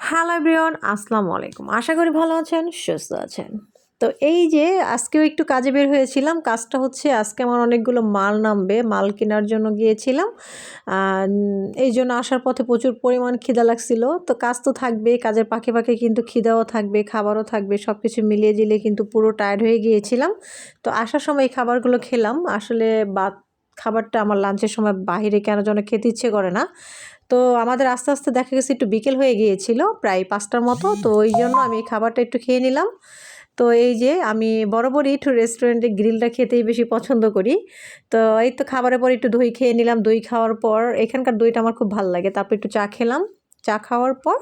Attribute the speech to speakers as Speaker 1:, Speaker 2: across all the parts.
Speaker 1: Hello everyone, আসসালামু আলাইকুম। আশা করি ভালো আছেন, সুস্থ আছেন। তো এই যে আজকেও একটু কাজে বের হয়েছিলাম। কাজটা হচ্ছে আজকে আমার অনেকগুলো মাল নামবে, মাল কেনার জন্য গিয়েছিলাম। এইজন্য আসার পথে প্রচুর পরিমাণ খিদা লাগছিল। তো কাজ তো থাকবেই, কাজের ফাঁকে ফাঁকে কিন্তু খিদাও থাকবে, খাবারও থাকবে। সব কিছু মিলিয়ে জিলিয়ে কিন্তু পুরো টায়ার্ড হয়ে গিয়েছিলাম। তো আসার সময় এই খাবারগুলো খেলাম। আসলে খাবারটা আমার লাঞ্চের সময় বাহিরে কেন যেন খেতে ইচ্ছে করে না। তো আমাদের আস্তে, আস্তে দেখা গেছে একটু বিকেল হয়ে গিয়েছিল, প্রায় ৫টার মতো। তো ওইজন্য আমি এই খাবারটা একটু খেয়ে নিলাম। তো এই যে আমি বরাবরই একটু রেস্টুরেন্টে গ্রিলটা খেতেই বেশি পছন্দ করি। তো এই তো খাবারের পর একটু দই খেয়ে নিলাম। দই খাওয়ার পর এখানকার দইটা আমার খুব ভাল লাগে। তারপর একটু চা খেলাম। চা খাওয়ার পর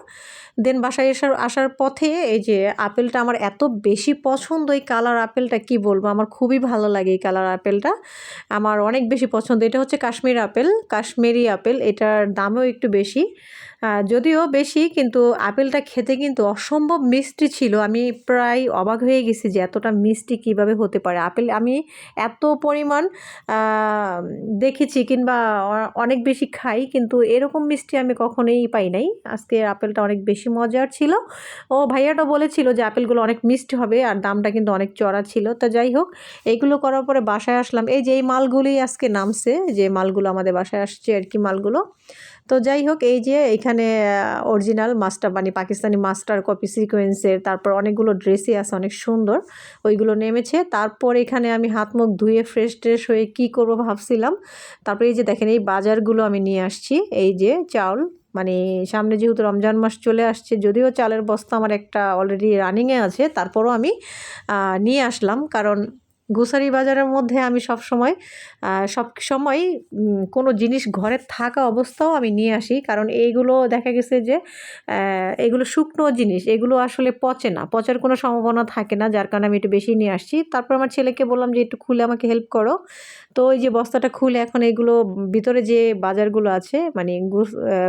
Speaker 1: দেন বাসায় আসার পথে এই যে আপেলটা আমার এত বেশি পছন্দ, এই কালার আপেলটা কি বলবো, আমার খুবই ভালো লাগে এই কালার আপেলটা। আমার অনেক বেশি পছন্দ। এটা হচ্ছে কাশ্মীরি আপেল। এটার দামও একটু বেশি। যদিও বেশি, কিন্তু আপেলটা খেতে কিন্তু অসম্ভব মিষ্টি ছিল। আমি প্রায় অবাক হয়ে গেছি যে এতটা মিষ্টি কিভাবে হতে পারে। আপেল আমি এত পরিমাণ আ দেখেছি কিংবা অনেক বেশি খাই, কিন্তু এরকম মিষ্টি আমি কখনোই পাই নাই। আজকে আপেলটা অনেক বেশি মজার ছিল। ও ভাইয়াটা বলেছিল যে আপেলগুলো অনেক মিষ্টি হবে আর দামটা কিন্তু অনেক চড়া ছিল। তো যাই হোক, এইগুলো করার পরে বাসায় আসলাম। এই যে এই মালগুলোই আজকে নামছে, যে মালগুলো আমাদের বাসায় আসছে আর কি মালগুলো। তো যাই হোক, এই যে এইখানে অরিজিনাল মাস্টার মানে পাকিস্তানি মাস্টার কপি সিকোয়েন্সের, তারপর অনেকগুলো ড্রেসই আছে অনেক সুন্দর, ওইগুলো নেমেছে। তারপর এখানে আমি হাত মুখ ধুয়ে ফ্রেশ ট্রেশ হয়ে কী করবো ভাবছিলাম। তারপরে এই যে দেখেন এই বাজারগুলো আমি নিয়ে আসছি। এই যে চাউল, মানে সামনে যেহেতু রমজান মাস চলে আসছে, যদিও চালের বস্তা আমার একটা অলরেডি রানিংয়ে আছে, তারপরও আমি নিয়ে আসলাম। কারণ গ্রোসারি বাজারের মধ্যে আমি সব সময় কোনো জিনিস ঘরে থাকা অবস্থাও আমি নিয়ে আসি। কারণ এইগুলো দেখা গেছে যে এগুলো শুকনো জিনিস, এগুলো আসলে পচে না, পচার কোনো সম্ভাবনা থাকে না, যার কারণে আমি একটু বেশি নিয়ে আসছি। তারপর আমার ছেলেকে বললাম যে একটু খুলে আমাকে হেল্প করো। তো ওই যে বস্তাটা খুলে এখন এগুলো ভিতরে যে বাজারগুলো আছে, মানে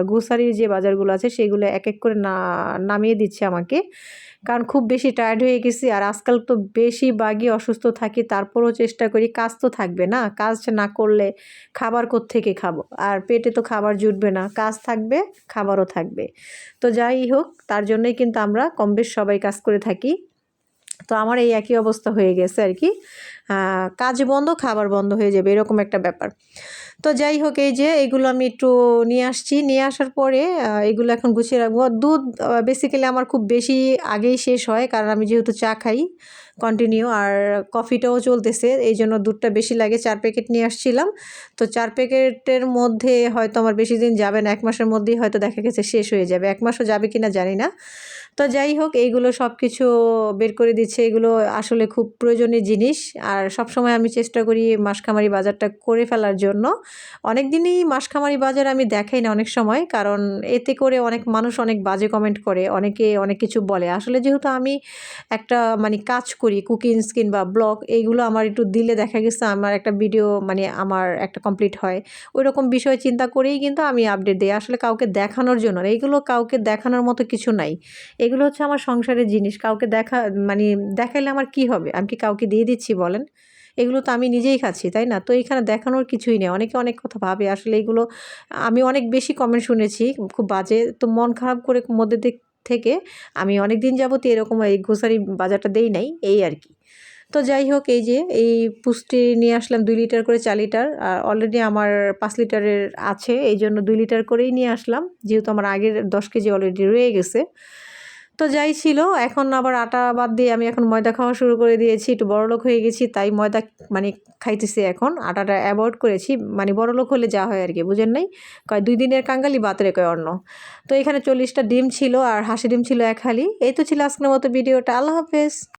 Speaker 1: গ্রোসারির যে বাজারগুলো আছে সেগুলো এক এক করে নামিয়ে দিচ্ছে আমাকে। কারণ খুব বেশি টায়ার্ড হয়ে গেছি, আর আজকাল তো বেশিরভাগই অসুস্থ থাকি। তারপরেও চেষ্টা করি, কাজ তো থাকবে না, কাজ না করলে খাবার কোত্থেকে খাবো, আর পেটে তো খাবার জুটবে না। কাজ থাকবে, খাবারও থাকবে। তো যাই হোক, তার জন্যই কিন্তু আমরা কম বেশ সবাই কাজ করে থাকি। তো আমার এই একই অবস্থা হয়ে গেছে আর কি। কাজ বন্ধ, খাবার বন্ধ হয়ে যাবে, এরকম একটা ব্যাপার। তো যাই হোক, এই যে এগুলো আমি একটু নিয়ে আসছি। নিয়ে আসার পরে এগুলো এখন গুছিয়ে রাখবো। দুধ বেসিক্যালি আমার খুব বেশি আগেই শেষ হয়, কারণ আমি যেহেতু চা খাই কন্টিনিউ, আর কফিটাও চলতেছে, এই জন্য দুধটা বেশি লাগে। 4 প্যাকেট নিয়ে আসছিলাম। তো 4 প্যাকেটের মধ্যে হয়তো আমার বেশি দিন যাবে না, 1 মাসের মধ্যেই হয়তো দেখা গেছে শেষ হয়ে যাবে। 1 মাসও যাবে কিনা জানি না। তো যাই হোক, এইগুলো সব কিছু বের করে দিচ্ছে। এগুলো আসলে খুব প্রয়োজনীয় জিনিস। আর সবসময় আমি চেষ্টা করি মাসকামারি বাজারটা করে ফেলার জন্য। অনেক দিনই মাসকামারি বাজার আমি দেখাই না অনেক সময়, কারণ এতে করে অনেক মানুষ অনেক বাজে কমেন্ট করে, অনেকে অনেক কিছু বলে। আসলে যেহেতু আমি একটা মানে কাজ করি, কুকিংস কিংবা ব্লগ, এইগুলো আমার একটু দিলে দেখা গেছে আমার একটা ভিডিও মানে আমার একটা কমপ্লিট হয়। ওইরকম বিষয় চিন্তা করেই কিন্তু আমি আপডেট দিই। আসলে কাউকে দেখানোর জন্য না, এইগুলো কাউকে দেখানোর মতো কিছু নাই। এগুলো হচ্ছে আমার সংসারের জিনিস। কাউকে মানে দেখাইলে আমার কি হবে? আমি কি কাউকে দিয়ে দিচ্ছি বলেন? এগুলো তো আমি নিজেই খাচ্ছি, তাই না? তো এখানে দেখানোর কিছুই নেই। অনেকে অনেক কথা ভাবে। আসলে এগুলো আমি অনেক বেশি কমেন্ট শুনেছি খুব বাজে। তো মন খারাপ করে মধ্যে থেকে আমি অনেকদিন যাবতই এরকম এই গ্রোসারি বাজারটা দেই নাই, এই আর কি। তো যাই হোক, এই যে এই পুষ্টি নিয়ে আসলাম 2 লিটার করে, 4 লিটার। আর অলরেডি আমার 5 লিটারের আছে, এইজন্য 2 লিটার করেই নিয়ে আসলাম। যেহেতু আমার আগের 10 কেজি অলরেডি রয়ে গেছে। তো যাই ছিল, এখন আবার আটা বাদ দিয়ে আমি এখন ময়দা খাওয়া শুরু করে দিয়েছি। একটু বড়লোক হয়ে গেছি, তাই ময়দা মানে খাইতেছি এখন। আটাটা অ্যাভয়েড করেছি। মানে বড়লোক হলে যা হয় আর কি, বুঝেন নাই? কয় 2 দিনের কাঙ্গালি বাতেরে কয় অন্ন। তো এখানে 40টা ডিম ছিল আর হাঁসের ডিম ছিল 1 হালি। এই তো ছিল আজকের মতো ভিডিওটা। আল্লাহ হাফেজ।